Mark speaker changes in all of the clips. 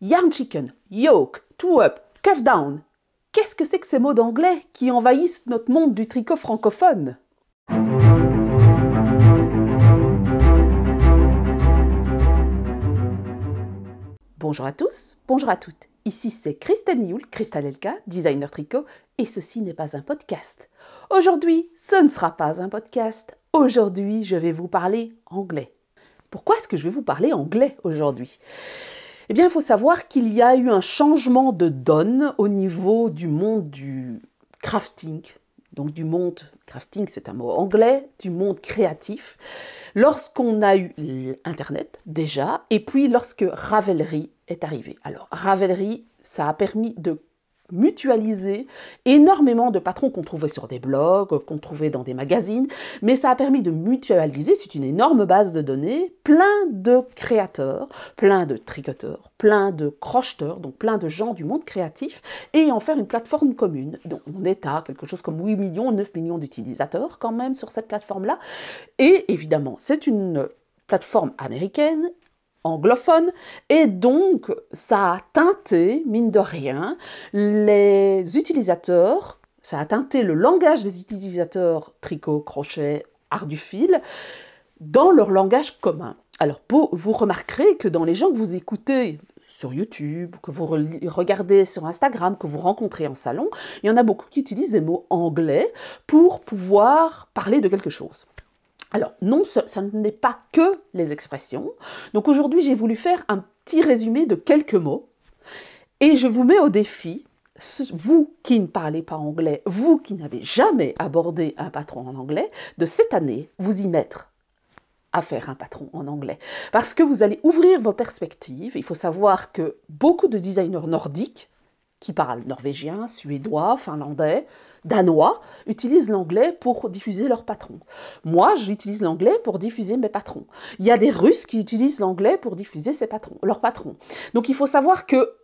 Speaker 1: Yarn chicken, yoke, two up, cuff down. Qu'est-ce que c'est que ces mots d'anglais qui envahissent notre monde du tricot francophone? Bonjour à tous, bonjour à toutes. Ici c'est Christelle Nioul, Cristal Elka, designer tricot, et ceci n'est pas un podcast. Aujourd'hui, ce ne sera pas un podcast. Aujourd'hui, je vais vous parler anglais. Pourquoi est-ce que je vais vous parler anglais aujourd'hui? Eh bien, il faut savoir qu'il y a eu un changement de donne au niveau du monde du crafting. Donc du monde, crafting c'est un mot anglais, du monde créatif. Lorsqu'on a eu Internet déjà, et puis lorsque Ravelry est arrivé. Alors Ravelry, ça a permis de mutualiser énormément de patrons qu'on trouvait sur des blogs, qu'on trouvait dans des magazines, mais ça a permis de mutualiser, c'est une énorme base de données, plein de créateurs, plein de tricoteurs, plein de crocheteurs, donc plein de gens du monde créatif, et en faire une plateforme commune. Donc on est à quelque chose comme 8 millions, 9 millions d'utilisateurs quand même sur cette plateforme-là, et évidemment c'est une plateforme américaine, anglophone, et donc ça a teinté, mine de rien, les utilisateurs, ça a teinté le langage des utilisateurs tricot, crochet, art du fil, dans leur langage commun. Alors vous remarquerez que dans les gens que vous écoutez sur YouTube, que vous regardez sur Instagram, que vous rencontrez en salon, il y en a beaucoup qui utilisent des mots anglais pour pouvoir parler de quelque chose. Alors non, ça n'est pas que les expressions. Donc aujourd'hui, j'ai voulu faire un petit résumé de quelques mots. Et je vous mets au défi, vous qui ne parlez pas anglais, vous qui n'avez jamais abordé un patron en anglais, de cette année, vous y mettre à faire un patron en anglais. Parce que vous allez ouvrir vos perspectives. Il faut savoir que beaucoup de designers nordiques, qui parlent norvégien, suédois, finlandais, danois, utilisent l'anglais pour diffuser leurs patrons. Moi, j'utilise l'anglais pour diffuser mes patrons. Il y a des Russes qui utilisent l'anglais pour diffuser leurs patrons. Donc il faut savoir que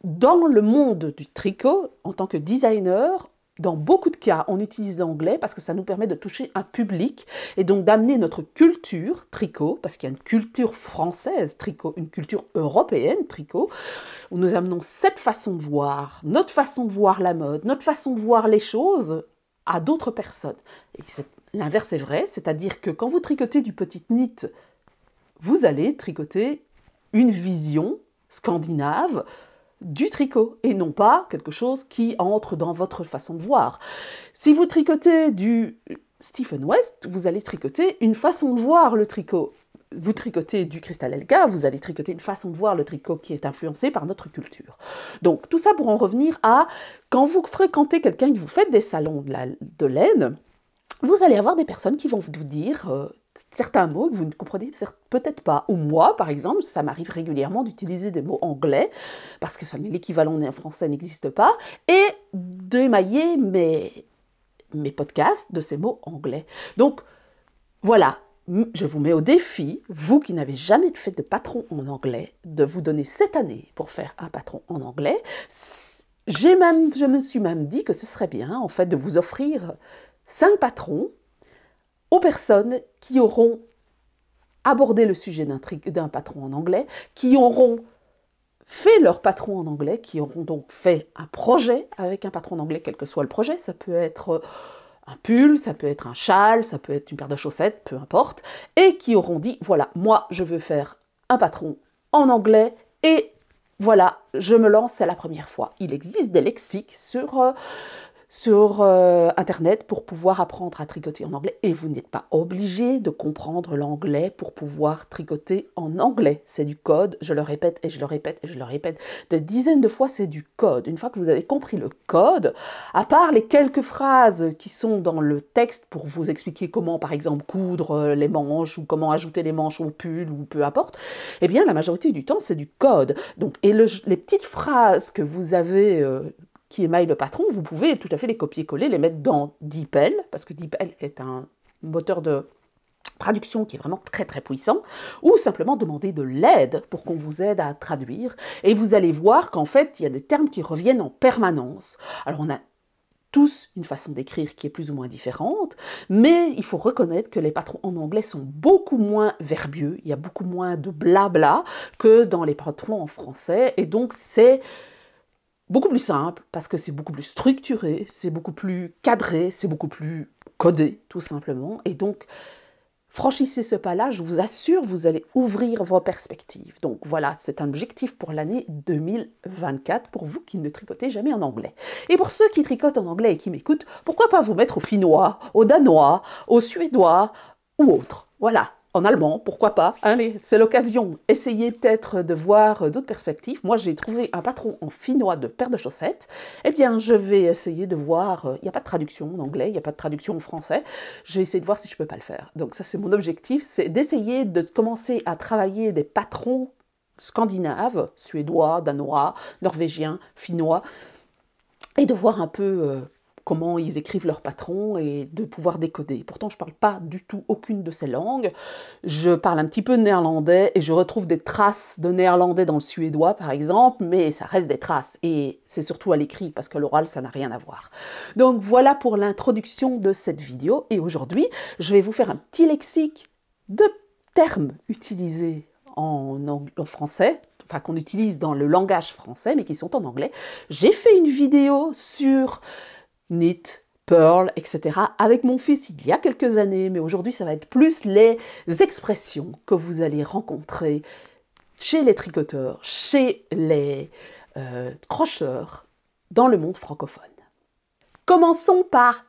Speaker 1: dans le monde du tricot, en tant que designer, dans beaucoup de cas, on utilise l'anglais parce que ça nous permet de toucher un public et donc d'amener notre culture tricot, parce qu'il y a une culture française tricot, une culture européenne tricot, où nous amenons cette façon de voir, notre façon de voir la mode, notre façon de voir les choses à d'autres personnes. Et l'inverse est vrai, c'est-à-dire que quand vous tricotez du petit knit, vous allez tricoter une vision scandinave du tricot et non pas quelque chose qui entre dans votre façon de voir. Si vous tricotez du Stephen West, vous allez tricoter une façon de voir le tricot. Vous tricotez du Cristal Elka, vous allez tricoter une façon de voir le tricot qui est influencée par notre culture. Donc tout ça pour en revenir à quand vous fréquentez quelqu'un, que vous faites des salons de laine, vous allez avoir des personnes qui vont vous dire certains mots que vous ne comprenez peut-être pas. Ou moi, par exemple, ça m'arrive régulièrement d'utiliser des mots anglais, parce que l'équivalent en français n'existe pas, et d'émailler mes podcasts de ces mots anglais. Donc, voilà, je vous mets au défi, vous qui n'avez jamais fait de patron en anglais, de vous donner cette année pour faire un patron en anglais. Je me suis même dit que ce serait bien, en fait, de vous offrir 5 patrons aux personnes qui auront abordé le sujet d'un patron en anglais, qui auront fait leur patron en anglais, qui auront donc fait un projet avec un patron en anglais, quel que soit le projet. Ça peut être un pull, ça peut être un châle, ça peut être une paire de chaussettes, peu importe, et qui auront dit, voilà, moi je veux faire un patron en anglais, et voilà, je me lance, c'est la première fois. Il existe des lexiques sur Internet pour pouvoir apprendre à tricoter en anglais. Et vous n'êtes pas obligé de comprendre l'anglais pour pouvoir tricoter en anglais. C'est du code, je le répète et je le répète et je le répète. Des dizaines de fois, c'est du code. Une fois que vous avez compris le code, à part les quelques phrases qui sont dans le texte pour vous expliquer comment, par exemple, coudre les manches ou comment ajouter les manches au pull ou peu importe, eh bien, la majorité du temps, c'est du code. Donc, et les petites phrases que vous avez qui émaillent le patron, vous pouvez tout à fait les copier-coller, les mettre dans DeepL, parce que DeepL est un moteur de traduction qui est vraiment très très puissant, ou simplement demander de l'aide pour qu'on vous aide à traduire, et vous allez voir qu'en fait, il y a des termes qui reviennent en permanence. Alors on a tous une façon d'écrire qui est plus ou moins différente, mais il faut reconnaître que les patrons en anglais sont beaucoup moins verbieux, il y a beaucoup moins de blabla que dans les patrons en français, et donc c'est beaucoup plus simple, parce que c'est beaucoup plus structuré, c'est beaucoup plus cadré, c'est beaucoup plus codé, tout simplement, et donc franchissez ce pas-là, je vous assure, vous allez ouvrir vos perspectives. Donc voilà, c'est un objectif pour l'année 2024 pour vous qui ne tricotez jamais en anglais. Et pour ceux qui tricotent en anglais et qui m'écoutent, pourquoi pas vous mettre au finnois, au danois, au suédois ou autre. Voilà, en allemand, pourquoi pas. Allez, c'est l'occasion. Essayez peut-être de voir d'autres perspectives. Moi, j'ai trouvé un patron en finnois de paire de chaussettes. Eh bien, je vais essayer de voir. Il n'y a pas de traduction en anglais, il n'y a pas de traduction en français. Je vais essayer de voir si je ne peux pas le faire. Donc ça, c'est mon objectif, c'est d'essayer de commencer à travailler des patrons scandinaves, suédois, danois, norvégiens, finnois, et de voir un peu comment ils écrivent leurs patrons et de pouvoir décoder. Pourtant, je ne parle pas du tout aucune de ces langues. Je parle un petit peu de néerlandais et je retrouve des traces de néerlandais dans le suédois, par exemple, mais ça reste des traces. Et c'est surtout à l'écrit, parce que l'oral, ça n'a rien à voir. Donc voilà pour l'introduction de cette vidéo. Et aujourd'hui, je vais vous faire un petit lexique de termes utilisés en français, enfin qu'on utilise dans le langage français, mais qui sont en anglais. J'ai fait une vidéo sur knit, purl, etc. avec mon fils il y a quelques années, mais aujourd'hui ça va être plus les expressions que vous allez rencontrer chez les tricoteurs, chez les crocheurs dans le monde francophone. Commençons par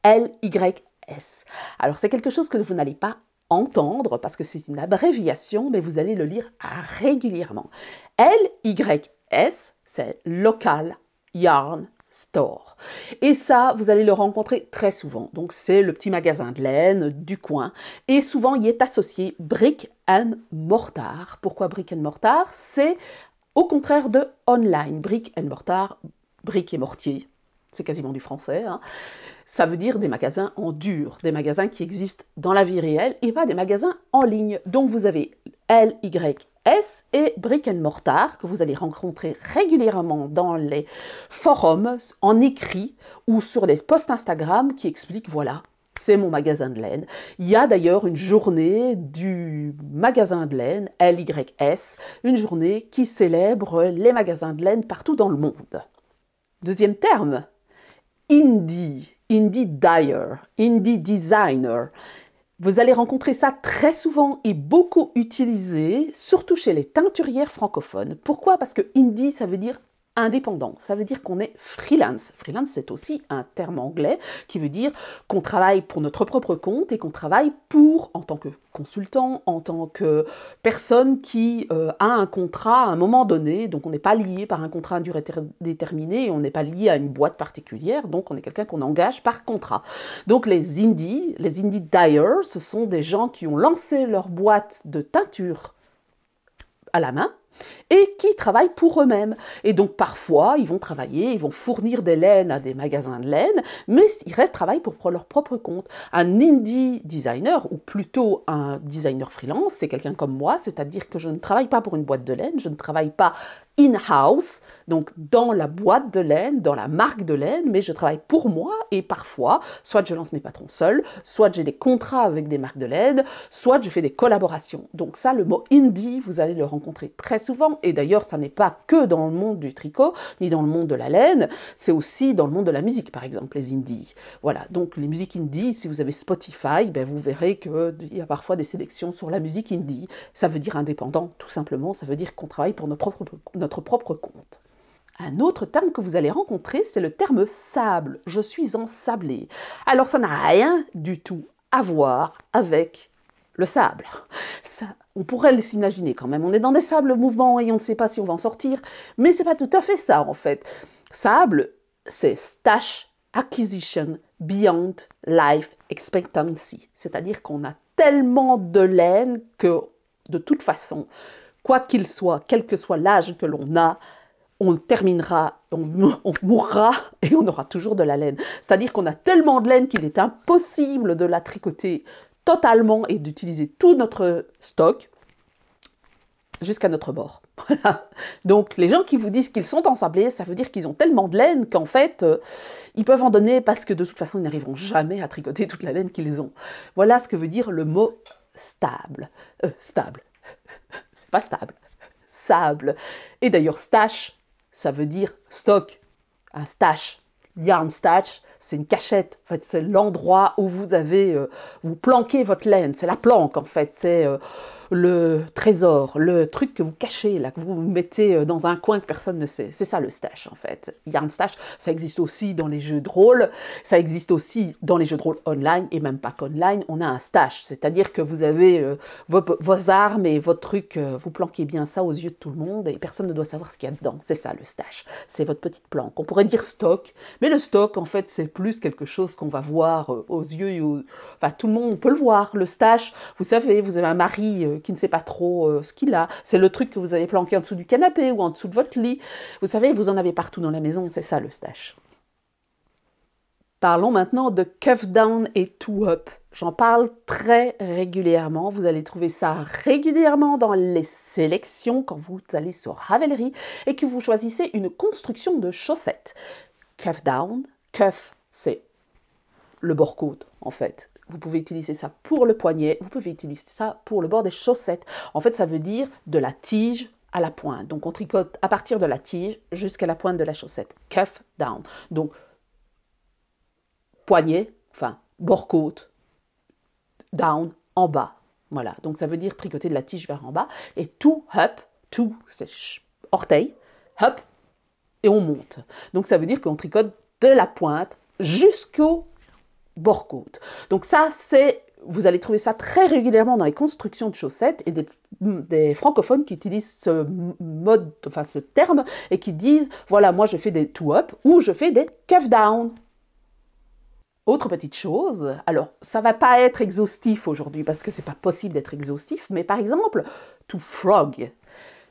Speaker 1: LYS. Alors c'est quelque chose que vous n'allez pas entendre parce que c'est une abréviation, mais vous allez le lire régulièrement. LYS, c'est Local Yarn Store. Et ça, vous allez le rencontrer très souvent. Donc, c'est le petit magasin de laine du coin. Et souvent, il est associé brick and mortar. Pourquoi brick and mortar? C'est au contraire de online. Brick and mortar, brick et mortier. C'est quasiment du français. Hein. Ça veut dire des magasins en dur, des magasins qui existent dans la vie réelle et pas des magasins en ligne. Donc, vous avez LYS et brick and mortar que vous allez rencontrer régulièrement dans les forums en écrit ou sur des posts Instagram qui expliquent, voilà, c'est mon magasin de laine. Il y a d'ailleurs une journée du magasin de laine, LYS, une journée qui célèbre les magasins de laine partout dans le monde. Deuxième terme, indie, indie dyer, indie designer. Vous allez rencontrer ça très souvent et beaucoup utilisé, surtout chez les teinturières francophones. Pourquoi? Parce que indie, ça veut dire indépendant. Ça veut dire qu'on est freelance. Freelance, c'est aussi un terme anglais qui veut dire qu'on travaille pour notre propre compte et qu'on travaille en tant que consultant, en tant que personne qui a un contrat à un moment donné. Donc, on n'est pas lié par un contrat à durée déterminée, on n'est pas lié à une boîte particulière. Donc, on est quelqu'un qu'on engage par contrat. Donc, les indie dyers, ce sont des gens qui ont lancé leur boîte de teinture à la main et qui travaillent pour eux-mêmes. Et donc parfois, ils vont travailler, ils vont fournir des laines à des magasins de laine, mais ils travaillent pour leur propre compte. Un indie designer, ou plutôt un designer freelance, c'est quelqu'un comme moi, c'est-à-dire que je ne travaille pas pour une boîte de laine, je ne travaille pas in-house, donc dans la boîte de laine, dans la marque de laine, mais je travaille pour moi et parfois, soit je lance mes patrons seuls, soit j'ai des contrats avec des marques de laine, soit je fais des collaborations. Donc ça, le mot indie, vous allez le rencontrer très souvent et d'ailleurs, ça n'est pas que dans le monde du tricot, ni dans le monde de la laine, c'est aussi dans le monde de la musique, par exemple, les indies. Voilà, donc les musiques indie, si vous avez Spotify, ben, vous verrez qu'il y a parfois des sélections sur la musique indie. Ça veut dire indépendant, tout simplement, ça veut dire qu'on travaille pour notre propre compte. Un autre terme que vous allez rencontrer, c'est le terme sable. Je suis ensablé. Alors, ça n'a rien du tout à voir avec le sable. Ça, on pourrait s'imaginer quand même. On est dans des sables mouvants et on ne sait pas si on va en sortir, mais c'est pas tout à fait ça en fait. Sable, c'est stash acquisition beyond life expectancy. C'est-à-dire qu'on a tellement de laine que, de toute façon, quoi qu'il soit, quel que soit l'âge que l'on a, on terminera, on mourra et on aura toujours de la laine. C'est-à-dire qu'on a tellement de laine qu'il est impossible de la tricoter totalement et d'utiliser tout notre stock jusqu'à notre mort. Voilà. Donc les gens qui vous disent qu'ils sont ensablés, ça veut dire qu'ils ont tellement de laine qu'en fait, ils peuvent en donner parce que de toute façon, ils n'arriveront jamais à tricoter toute la laine qu'ils ont. Voilà ce que veut dire le mot stable. Stable. C'est pas stable. Sable. Et d'ailleurs, stash, ça veut dire stock. Un stash. Yarn stash, c'est une cachette. En fait, c'est l'endroit où vous avez, vous planquez votre laine. C'est la planque, en fait. C'est le trésor, le truc que vous cachez, là, que vous mettez dans un coin que personne ne sait. C'est ça le stash, en fait. Yarn stash, ça existe aussi dans les jeux de rôle, ça existe aussi dans les jeux de rôle online, et même pas qu'online, on a un stash. C'est-à-dire que vous avez vos armes et votre truc, vous planquez bien ça aux yeux de tout le monde, et personne ne doit savoir ce qu'il y a dedans. C'est ça le stash. C'est votre petite planque. On pourrait dire stock, mais le stock, en fait, c'est plus quelque chose qu'on va voir aux yeux, et enfin, tout le monde peut le voir. Le stash, vous savez, vous avez un mari qui ne sait pas trop ce qu'il a. C'est le truc que vous avez planqué en dessous du canapé ou en dessous de votre lit. Vous savez, vous en avez partout dans la maison, c'est ça le stash. Parlons maintenant de cuff down et two up. J'en parle très régulièrement. Vous allez trouver ça régulièrement dans les sélections quand vous allez sur Ravelry et que vous choisissez une construction de chaussettes. Cuff down, cuff, c'est le bord-côte en fait. Vous pouvez utiliser ça pour le poignet, vous pouvez utiliser ça pour le bord des chaussettes. En fait, ça veut dire de la tige à la pointe. Donc, on tricote à partir de la tige jusqu'à la pointe de la chaussette. Cuff down. Donc, poignet, enfin, bord-côte, down, en bas. Voilà. Donc, ça veut dire tricoter de la tige vers en bas. Et two up, two, c'est orteil, up, et on monte. Donc, ça veut dire qu'on tricote de la pointe jusqu'au bord-côte. Donc ça, vous allez trouver ça très régulièrement dans les constructions de chaussettes et des francophones qui utilisent ce mode, enfin ce terme, et qui disent, voilà, moi je fais des two-up ou je fais des cuff-down. Autre petite chose, alors ça va pas être exhaustif aujourd'hui parce que c'est pas possible d'être exhaustif, mais par exemple, to frog.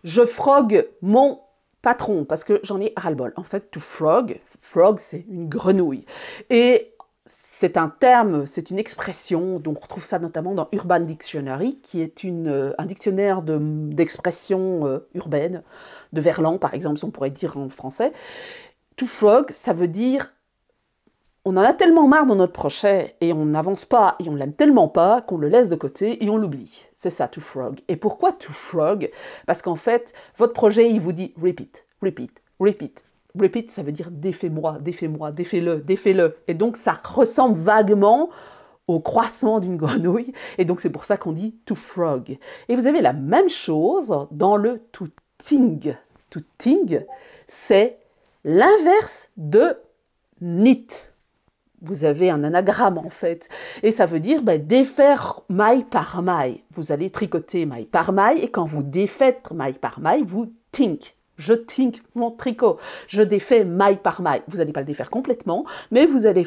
Speaker 1: Je frog mon patron parce que j'en ai ras-le-bol. En fait, to frog, frog c'est une grenouille. Et c'est un terme, c'est une expression, donc on retrouve ça notamment dans Urban Dictionary, qui est un dictionnaire d'expressions urbaines, de verlan par exemple, si on pourrait dire en français. To frog, ça veut dire on en a tellement marre dans notre projet et on n'avance pas et on l'aime tellement pas qu'on le laisse de côté et on l'oublie. C'est ça, to frog. Et pourquoi to frog? Parce qu'en fait, votre projet, il vous dit repeat, repeat, repeat. Repeat, ça veut dire défais-moi, défais-moi, défais-le, défais-le. Et donc, ça ressemble vaguement au croissant d'une grenouille. Et donc, c'est pour ça qu'on dit to frog. Et vous avez la même chose dans le to ting. To ting, c'est l'inverse de knit. Vous avez un anagramme en fait. Et ça veut dire défaire maille par maille. Vous allez tricoter maille par maille. Et quand vous défaites maille par maille, vous tink. Je tink mon tricot, je défais maille par maille. Vous n'allez pas le défaire complètement, mais vous allez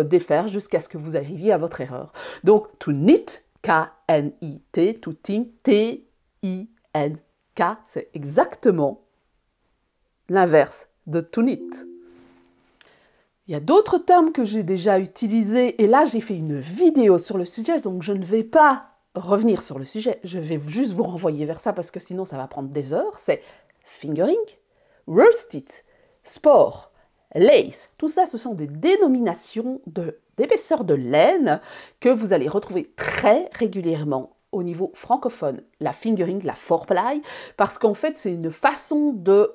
Speaker 1: défaire jusqu'à ce que vous arriviez à votre erreur. Donc, to knit, K-N-I-T, to tink, T-I-N-K, c'est exactement l'inverse de to knit. Il y a d'autres termes que j'ai déjà utilisés, et là j'ai fait une vidéo sur le sujet, donc je ne vais pas revenir sur le sujet, je vais juste vous renvoyer vers ça parce que sinon ça va prendre des heures. C'est fingering, worsted, sport, lace. Tout ça, ce sont des dénominations d'épaisseur de laine que vous allez retrouver très régulièrement au niveau francophone. La fingering, la four-ply, parce qu'en fait, c'est une façon de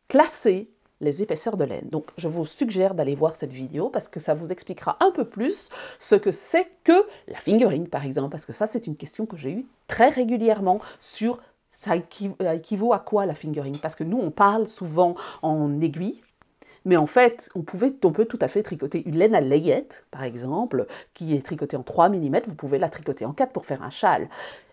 Speaker 1: classer les épaisseurs de laine. Donc, je vous suggère d'aller voir cette vidéo parce que ça vous expliquera un peu plus ce que c'est que la fingering, par exemple, parce que ça, c'est une question que j'ai eue très régulièrement sur ça équivaut à quoi la fingering? Parce que nous, on parle souvent en aiguille, mais en fait, on peut tout à fait tricoter une laine à layette, par exemple, qui est tricotée en 3 mm, vous pouvez la tricoter en 4 pour faire un châle.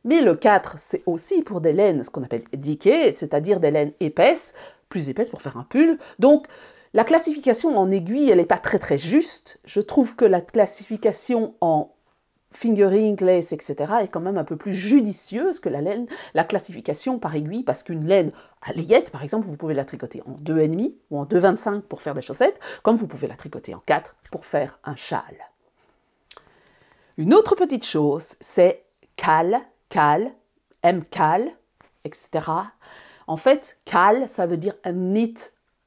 Speaker 1: Mais le 4, c'est aussi pour des laines, ce qu'on appelle decay, c'est-à-dire des laines épaisses, plus épaisses pour faire un pull. Donc, la classification en aiguille, elle n'est pas très très juste. Je trouve que la classification en fingering, lace, etc. est quand même un peu plus judicieuse que la classification par aiguille, parce qu'une laine à layette, par exemple, vous pouvez la tricoter en 2,5 ou en 2,25 pour faire des chaussettes, comme vous pouvez la tricoter en 4 pour faire un châle. Une autre petite chose, c'est cal, m-cal, etc. En fait, cal, ça veut dire knit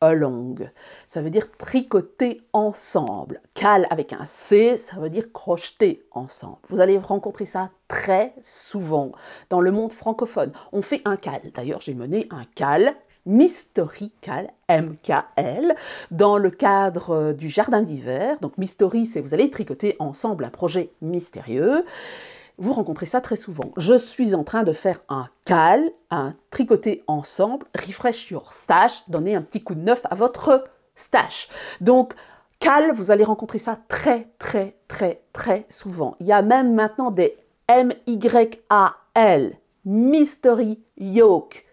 Speaker 1: along. Ça veut dire tricoter ensemble. Cal avec un C, ça veut dire crocheter ensemble. Vous allez rencontrer ça très souvent dans le monde francophone. On fait un cal. D'ailleurs, j'ai mené un cal, Mystery Cal, MKL, dans le cadre du jardin d'hiver. Donc Mystery, c'est vous allez tricoter ensemble un projet mystérieux. Vous rencontrez ça très souvent. Je suis en train de faire un cal, un tricoter ensemble, refresh your stash, donner un petit coup de neuf à votre stash. Donc, cal, vous allez rencontrer ça très souvent. Il y a même maintenant des MYAL, Mystery Yoke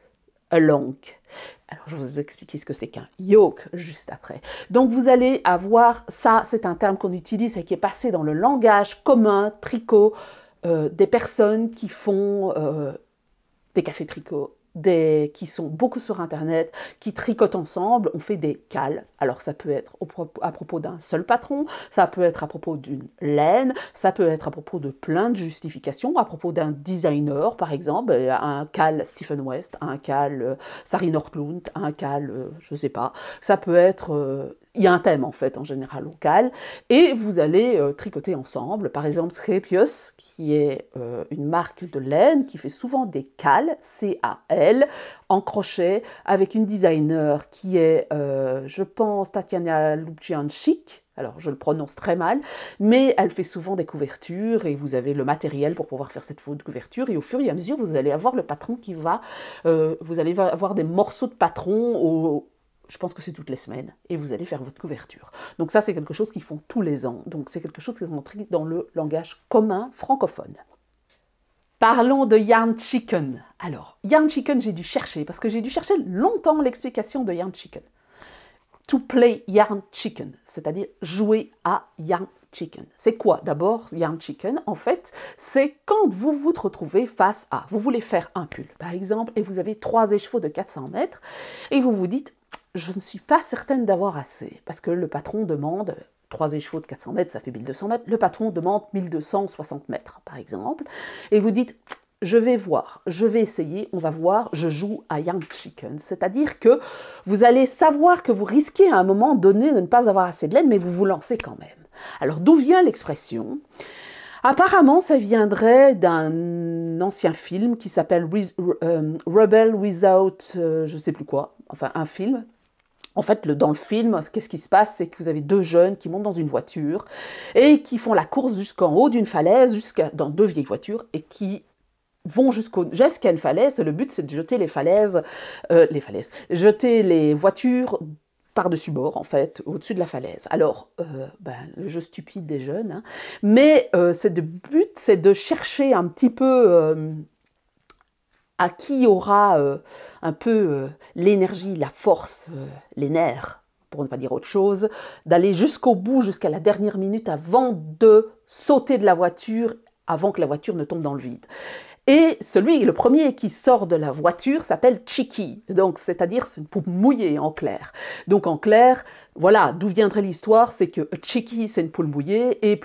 Speaker 1: Along. Alors, je vais vous expliquer ce que c'est qu'un yoke juste après. Donc, vous allez avoir ça, c'est un terme qu'on utilise et qui est passé dans le langage commun, tricot, des personnes qui font des cafés tricot, qui sont beaucoup sur Internet, qui tricotent ensemble, on fait des cals. Alors ça peut être à propos d'un seul patron, ça peut être à propos d'une laine, ça peut être à propos de plein de justifications, à propos d'un designer par exemple, un cal Stephen West, un cal Sari Nordlund, un cal, je ne sais pas, ça peut être... il y a un thème en fait en général au cal, et vous allez tricoter ensemble. Par exemple, Srepios, qui est une marque de laine qui fait souvent des cals, C-A-L, en crochet, avec une designer qui est, je pense, Tatiana Lubciancic. Alors, je le prononce très mal, mais elle fait souvent des couvertures et vous avez le matériel pour pouvoir faire cette faute de couverture. Et au fur et à mesure, vous allez avoir le patron qui va... vous allez avoir des morceaux de patron je pense que c'est toutes les semaines, et vous allez faire votre couverture. Donc ça, c'est quelque chose qu'ils font tous les ans. Donc c'est quelque chose qui est rentré dans le langage commun francophone. Parlons de Yarn Chicken. Alors, Yarn Chicken, j'ai dû chercher, parce que j'ai dû chercher longtemps l'explication de Yarn Chicken. To play Yarn Chicken, c'est-à-dire jouer à Yarn Chicken. C'est quoi d'abord Yarn Chicken? En fait, c'est quand vous vous retrouvez face à, vous voulez faire un pull, par exemple, et vous avez 3 écheveaux de 400 mètres, et vous vous dites, je ne suis pas certaine d'avoir assez, parce que le patron demande 3 écheveaux de 400 mètres, ça fait 1200 mètres, le patron demande 1260 mètres, par exemple, et vous dites, je vais voir, je vais essayer, on va voir, je joue à Yarn Chicken, c'est-à-dire que vous allez savoir que vous risquez à un moment donné de ne pas avoir assez de laine, mais vous vous lancez quand même. Alors, d'où vient l'expression? Apparemment, ça viendrait d'un ancien film qui s'appelle Rebel Without, je ne sais plus quoi, enfin un film. En fait, dans le film, qu'est-ce qui se passe? C'est que vous avez 2 jeunes qui montent dans une voiture et qui font la course jusqu'en haut d'une falaise, dans 2 vieilles voitures, et qui vont jusqu'à une falaise. Et le but, c'est de jeter jeter les voitures par-dessus bord, en fait, au-dessus de la falaise. Alors, le jeu stupide des jeunes, hein, mais le but, c'est de chercher un petit peu à qui aura un peu l'énergie, la force, les nerfs, pour ne pas dire autre chose, d'aller jusqu'au bout, jusqu'à la dernière minute avant de sauter de la voiture, avant que la voiture ne tombe dans le vide. Et le premier qui sort de la voiture s'appelle Chicky, donc c'est-à-dire c'est une poule mouillée en clair. Donc en clair, voilà, d'où viendrait l'histoire, c'est que Chicky c'est une poule mouillée et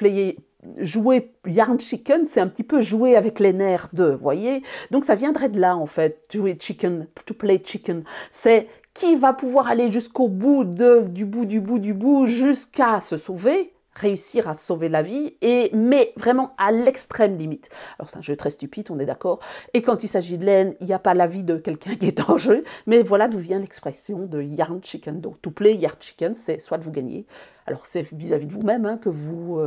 Speaker 1: jouer Yarn Chicken, c'est un petit peu jouer avec les nerfs vous voyez. Donc ça viendrait de là en fait, jouer chicken, to play chicken, c'est qui va pouvoir aller jusqu'au bout du bout jusqu'à se sauver, réussir à sauver la vie, mais vraiment à l'extrême limite. Alors c'est un jeu très stupide, on est d'accord, et quand il s'agit de laine, il n'y a pas la vie de quelqu'un qui est en jeu, mais voilà d'où vient l'expression de Yarn Chicken. Donc to play Yarn Chicken, c'est soit de vous gagner, alors c'est vis-à-vis de vous-même hein, que vous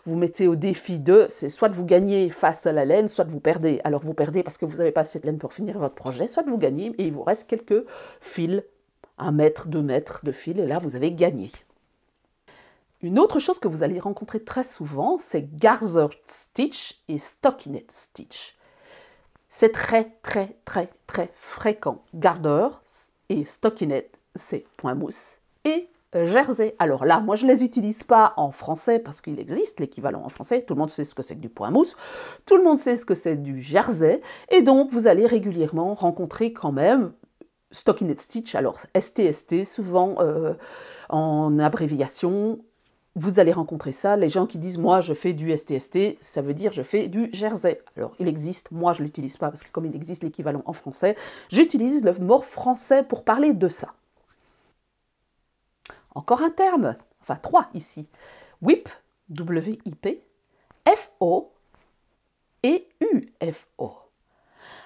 Speaker 1: mettez au défi c'est soit de vous gagner face à la laine, soit de vous perdez. Alors vous perdez parce que vous n'avez pas assez de laine pour finir votre projet, soit de vous gagnez et il vous reste quelques fils, 1 mètre, 2 mètres de fil, et là vous avez gagné. Une autre chose que vous allez rencontrer très souvent, c'est Garter Stitch et Stockinette Stitch. C'est très fréquent. Garter et Stockinette, c'est point mousse et jersey. Alors là, moi je ne les utilise pas en français parce qu'il existe l'équivalent en français. Tout le monde sait ce que c'est que du point mousse. Tout le monde sait ce que c'est du jersey. Et donc vous allez régulièrement rencontrer quand même Stockinette Stitch. Alors STST, souvent en abréviation. vous allez rencontrer ça, les gens qui disent « moi je fais du STST », ça veut dire « je fais du jersey ». Alors il existe, moi je ne l'utilise pas parce que comme il existe l'équivalent en français, j'utilise le mot français pour parler de ça. Encore un terme, enfin 3 ici, WIP, W-I-P, F-O et U-F-O.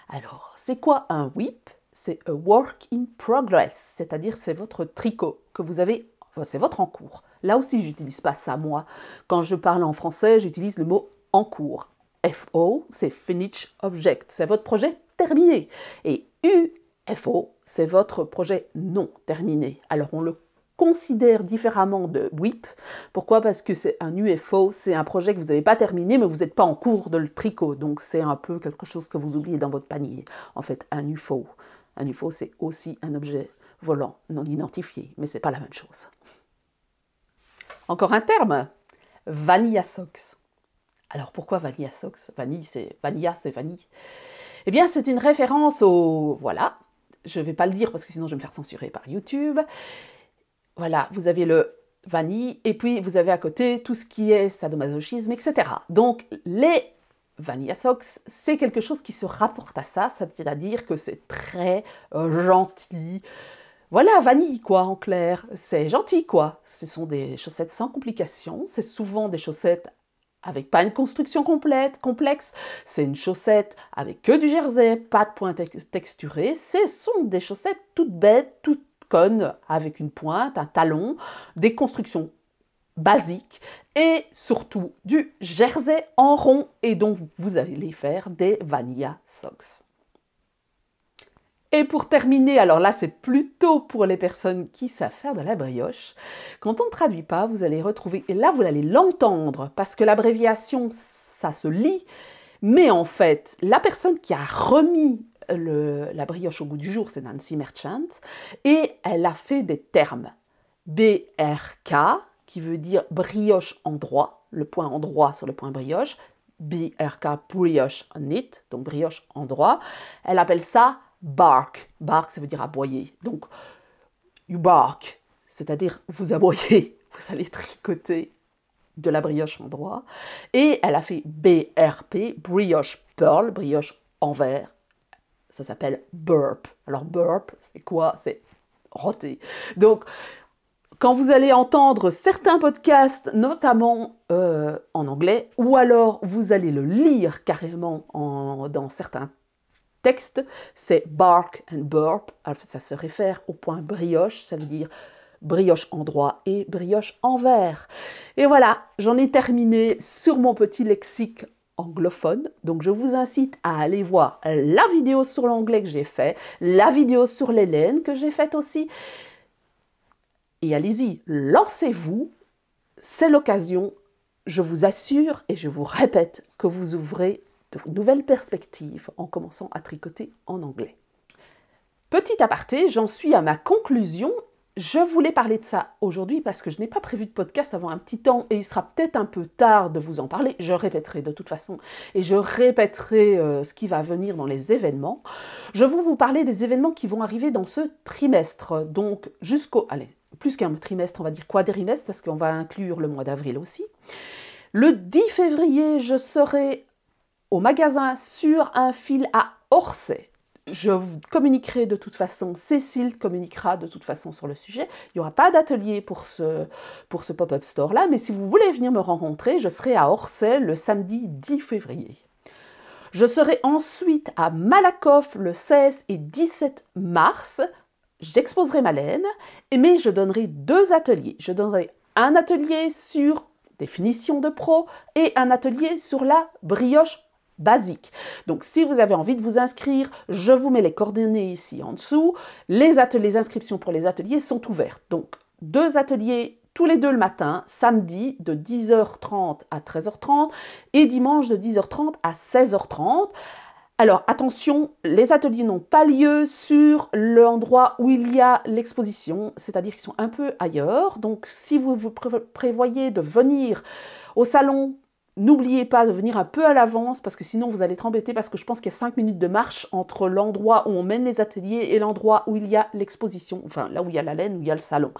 Speaker 1: Alors, c'est quoi un WIP? C'est a work in progress, c'est-à-dire c'est votre tricot que vous avez, enfin, c'est votre en cours. Là aussi, je n'utilise pas ça, moi. Quand je parle en français, j'utilise le mot en cours. FO, c'est Finished Object, c'est votre projet terminé. Et UFO, c'est votre projet non terminé. Alors, on le considère différemment de WIP. Pourquoi? Parce que c'est un UFO, c'est un projet que vous n'avez pas terminé, mais vous n'êtes pas en cours de le tricot. Donc, c'est un peu quelque chose que vous oubliez dans votre panier. En fait, un UFO. Un UFO, c'est aussi un objet volant non identifié, mais ce n'est pas la même chose. Encore un terme, Vanilla Socks. Alors pourquoi Vanilla Socks? Vanilla, c'est vanille. Eh bien, c'est une référence au... Voilà, je ne vais pas le dire parce que sinon je vais me faire censurer par YouTube. Voilà, vous avez le vanille et puis vous avez à côté tout ce qui est sadomasochisme, etc. Donc, les Vanilla Socks, c'est quelque chose qui se rapporte à ça, c'est-à-dire que c'est très gentil. Voilà, vanille, quoi, en clair. C'est gentil, quoi. Ce sont des chaussettes sans complications. C'est souvent des chaussettes avec pas une construction complexe. C'est une chaussette avec que du jersey, pas de pointe texturée. Ce sont des chaussettes toutes bêtes, toutes connes, avec une pointe, un talon, des constructions basiques et surtout du jersey en rond. Et donc, vous allez faire des Vanilla Socks. Et pour terminer, alors là c'est plutôt pour les personnes qui savent faire de la brioche, quand on ne traduit pas, vous allez retrouver, et là vous allez l'entendre, parce que l'abréviation ça se lit, mais en fait la personne qui a remis la brioche au goût du jour, c'est Nancy Merchant, et elle a fait des termes, BRK, qui veut dire brioche endroit, le point endroit sur le point brioche, BRK, brioche on it, donc brioche endroit, elle appelle ça bark. Bark, ça veut dire aboyer. Donc, you bark, c'est-à-dire vous aboyez, vous allez tricoter de la brioche endroit. Et elle a fait BRP, brioche pearl, brioche envers. Ça s'appelle burp. Alors, burp, c'est quoi? C'est roter. Donc, quand vous allez entendre certains podcasts, notamment en anglais, ou alors vous allez le lire carrément dans certains texte, c'est bark and burp. Alors, ça se réfère au point brioche, ça veut dire brioche endroit et brioche envers. Et voilà, j'en ai terminé sur mon petit lexique anglophone. Donc, je vous incite à aller voir la vidéo sur l'anglais que j'ai fait, la vidéo sur les laines que j'ai faite aussi. Et allez-y, lancez-vous. C'est l'occasion, je vous assure et je vous répète que vous ouvrez de nouvelles perspectives en commençant à tricoter en anglais. Petit aparté, j'en suis à ma conclusion. Je voulais parler de ça aujourd'hui parce que je n'ai pas prévu de podcast avant un petit temps et il sera peut-être un peu tard de vous en parler. Je répéterai de toute façon et je répéterai ce qui va venir dans les événements. Je vais vous parler des événements qui vont arriver dans ce trimestre. Donc jusqu'au... Allez, plus qu'un trimestre, on va dire quadrimestre parce qu'on va inclure le mois d'avril aussi. Le 10 février, je serai au magasin sur un fil à Orsay. Je vous communiquerai de toute façon, Cécile communiquera de toute façon sur le sujet. Il n'y aura pas d'atelier pour ce pop-up store-là, mais si vous voulez venir me rencontrer, je serai à Orsay le samedi 10 février. Je serai ensuite à Malakoff le 16 et 17 mars. J'exposerai ma laine, mais je donnerai 2 ateliers. Je donnerai un atelier sur des finitions de pro et un atelier sur la brioche basique. Donc, si vous avez envie de vous inscrire, je vous mets les coordonnées ici en dessous. Les inscriptions pour les ateliers sont ouvertes. Donc, 2 ateliers tous les 2 le matin, samedi de 10h30 à 13h30 et dimanche de 10h30 à 16h30. Alors, attention, les ateliers n'ont pas lieu sur l'endroit où il y a l'exposition, c'est-à-dire qu'ils sont un peu ailleurs. Donc, si vous prévoyez de venir au salon, n'oubliez pas de venir un peu à l'avance parce que sinon vous allez être embêté parce que je pense qu'il y a 5 minutes de marche entre l'endroit où on mène les ateliers et l'endroit où il y a l'exposition, enfin là où il y a la laine, où il y a le salon.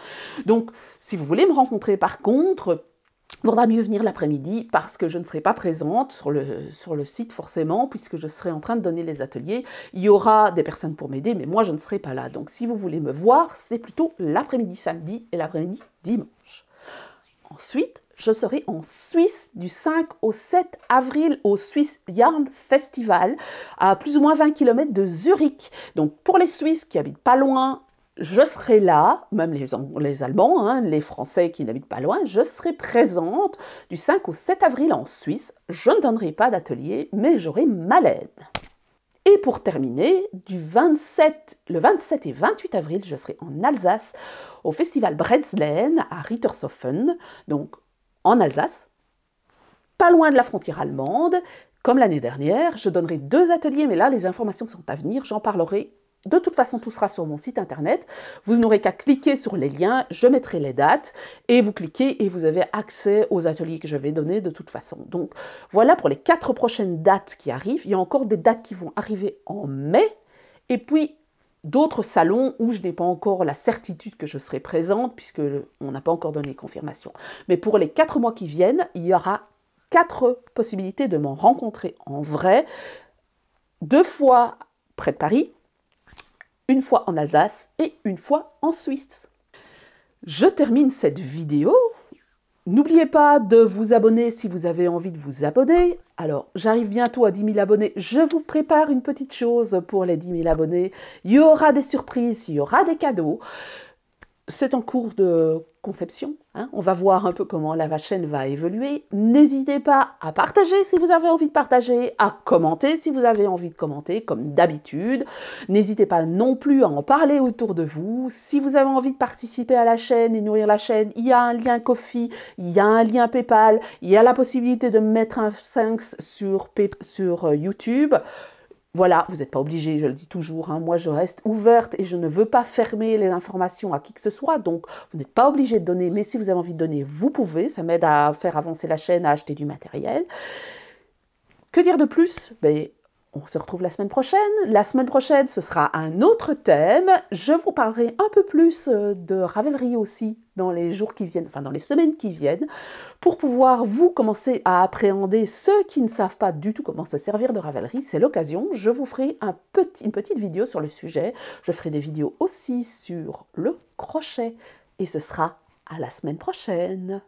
Speaker 1: Donc si vous voulez me rencontrer par contre, vaudra mieux venir l'après-midi parce que je ne serai pas présente sur le site forcément, puisque je serai en train de donner les ateliers. Il y aura des personnes pour m'aider, mais moi je ne serai pas là. Donc si vous voulez me voir, c'est plutôt l'après-midi samedi et l'après-midi dimanche. Ensuite, je serai en Suisse du 5 au 7 avril au Swiss Yarn Festival, à plus ou moins 20 km de Zurich. Donc pour les Suisses qui habitent pas loin, je serai là, même les Allemands, hein, les Français qui n'habitent pas loin, je serai présente du 5 au 7 avril en Suisse. Je ne donnerai pas d'atelier, mais j'aurai ma laine. Et pour terminer, le 27 et 28 avril, je serai en Alsace, au festival Bretzlen à Rittershofen, donc en Alsace, pas loin de la frontière allemande. Comme l'année dernière, je donnerai 2 ateliers, mais là, les informations sont à venir, j'en parlerai. De toute façon, tout sera sur mon site internet. Vous n'aurez qu'à cliquer sur les liens, je mettrai les dates, et vous cliquez et vous avez accès aux ateliers que je vais donner de toute façon. Donc voilà pour les 4 prochaines dates qui arrivent. Il y a encore des dates qui vont arriver en mai, et puis d'autres salons où je n'ai pas encore la certitude que je serai présente, puisqu'on n'a pas encore donné confirmation. Mais pour les 4 mois qui viennent, il y aura 4 possibilités de m'en rencontrer en vrai, 2 fois près de Paris, 1 fois en Alsace et 1 fois en Suisse. Je termine cette vidéo. N'oubliez pas de vous abonner si vous avez envie de vous abonner. Alors, j'arrive bientôt à 10 000 abonnés. Je vous prépare une petite chose pour les 10 000 abonnés. Il y aura des surprises, il y aura des cadeaux. C'est en cours de conception, hein. On va voir un peu comment la chaîne va évoluer. N'hésitez pas à partager si vous avez envie de partager, à commenter si vous avez envie de commenter, comme d'habitude. N'hésitez pas non plus à en parler autour de vous. Si vous avez envie de participer à la chaîne et nourrir la chaîne, il y a un lien Ko-fi, il y a un lien PayPal, il y a la possibilité de mettre un thanks sur YouTube. Voilà, vous n'êtes pas obligé, je le dis toujours, hein, moi je reste ouverte et je ne veux pas fermer les informations à qui que ce soit, donc vous n'êtes pas obligé de donner, mais si vous avez envie de donner, vous pouvez, ça m'aide à faire avancer la chaîne, à acheter du matériel. Que dire de plus? On se retrouve la semaine prochaine. La semaine prochaine, ce sera un autre thème. Je vous parlerai un peu plus de Ravelry aussi dans les jours qui viennent, enfin dans les semaines qui viennent, pour pouvoir vous commencer à appréhender ceux qui ne savent pas du tout comment se servir de Ravelry. C'est l'occasion. Je vous ferai une petite vidéo sur le sujet. Je ferai des vidéos aussi sur le crochet. Et ce sera à la semaine prochaine.